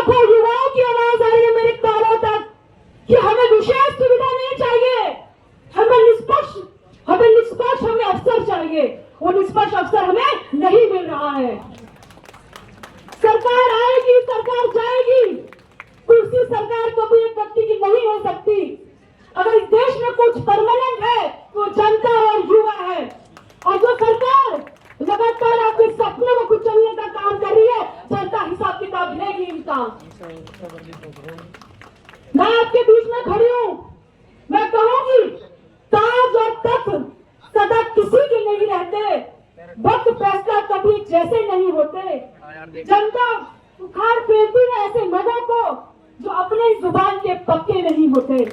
लाखों युवाओं की आवाज आ रही है मेरे कानों तक कि हमें विशेष सुविधा नहीं चाहिए, हमें निष्पक्ष हमें अवसर चाहिए। वो निष्पक्ष अवसर हमें नहीं मिल रहा है। सरकार आएगी, सरकार जाएगी, कुर्सी सरकार कभी एक व्यक्ति की नहीं हो सकती। अगर इस देश में कुछ परमानेंट है तो जनता और युवा है। और जो सरकार लगातार आपके सपनों को कुचलने का काम कर रही है, जनता हिसाब किताब लेगी इनका। मैं आपके बीच में खड़ी हूं, मैं कहूंगी ताज और तख्त सदा किसी के नहीं रहते, वक्त फैसला कभी जैसे नहीं होते। जनता उखाड़ फेंकती है ऐसे लोगों को जो अपने जुबान के पक्के नहीं होते।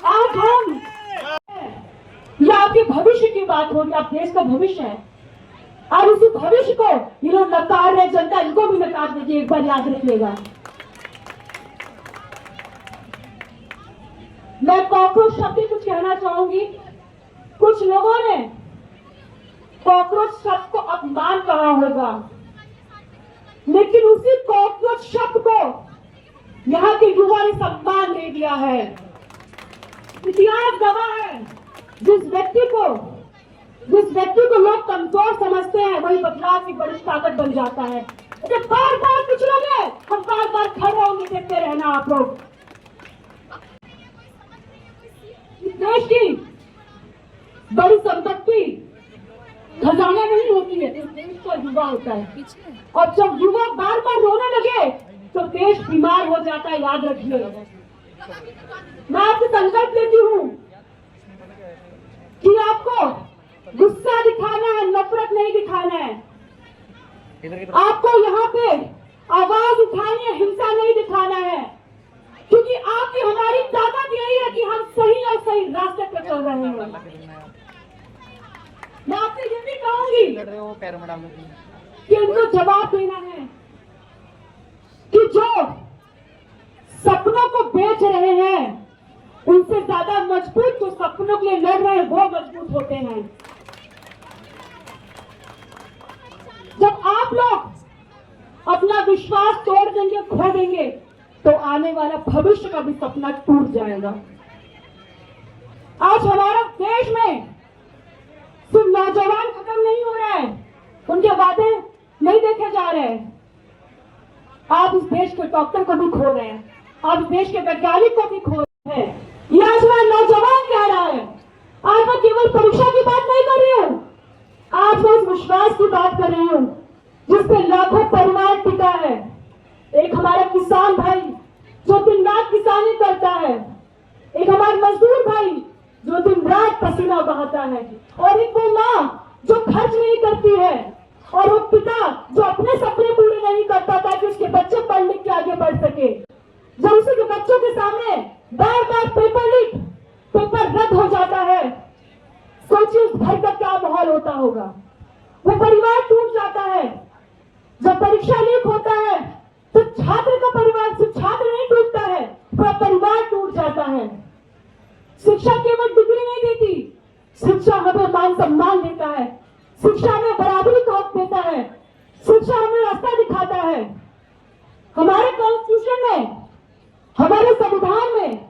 आज हम ये आपके भविष्य की बात होगी, आप देश का भविष्य है और उसी भविष्य को ये लोग नकार रहे, जनता इनको भी नकार देगी, एक बार याद रखिएगा। मैं कॉकरोच शब्द कुछ कहना चाहूंगी। कुछ लोगों ने कॉकरोच शब्द को अपमान कहा होगा, लेकिन उसी कॉकरोच शब्द को यहाँ के युवा ने सम्मान दे दिया है। इतिहास गवाह है, जिस व्यक्ति को लोग कमजोर समझते हैं वही बदलाव की बड़ी ताकत बन जाता है। जब बार बार पिछड़ोगे, हम बार बार खड़े होंगे, देखते रहना आप लोग। देश की बड़ी संपत्ति खजाना नहीं होती है, इस देश का युवा होता है। और जब युवा बार बार रोने लगे तो देश बीमार हो जाता है, याद रखिए। मैं आपसे संकल्प लेती हूँ कि आपको गुस्सा दिखाना है, नफरत नहीं दिखाना है। आपको यहाँ पे आवाज उठानी है, हिंसा नहीं दिखाना है, क्योंकि आपकी हमारी ताकत यही है कि हम सही और सही रास्ते पर चल रहे हैं। मैं आपसे ये भी कहूंगी कि इनको जवाब देना है कि जो सपनों को बेच रहे हैं उनसे ज्यादा मजबूत जो सपनों के लिए लड़ रहे हैं वो मजबूत होते हैं। जब आप लोग अपना विश्वास तोड़ देंगे, खो देंगे, तो आने वाला भविष्य का भी सपना टूट जाएगा। आज हमारा देश में सिर्फ नौजवान खत्म नहीं हो रहा है, उनके वादे नहीं देखे जा रहे हैं। आप इस देश के डॉक्टर को भी खो रहे हैं, आप इस देश के वैज्ञानिक को भी खो रहे हैं। ये आज हमारा नौजवान कह रहा है। आज मैं केवल परीक्षा की बात नहीं कर रही हूँ, आज मैं इस विश्वास की बात कर रही हूँ जिसपे लाखों परिवार टिका है। एक हमारा किसान भाई जो दिन रात किसानी करता है, एक हमारा मजदूर भाई जो दिन रात पसीना बहाता है, और एक वो माँ जो खर्च नहीं करती है, और वो पिता जो अपने सपने पूरे नहीं करता ताकि उसके बच्चे पढ़ लिख के आगे बढ़ सके। जब उसके बच्चों के सामने बार बार पेपर रद्द हो जाता है, सोचिए उस घर का क्या माहौल होता होगा। वो परिवार टूट जाता है। जब परीक्षा लीक होता है तो छात्र का परिवार, सिर्फ छात्र नहीं टूटता है, पूरा परिवार टूट जाता है। शिक्षा केवल डिग्री नहीं देती, शिक्षा हमें मान सम्मान देता है, शिक्षा हमें बराबरी का हक देता है, शिक्षा हमें रास्ता दिखाता है। हमारे कॉन्स्टिट्यूशन में, हमारे संविधान में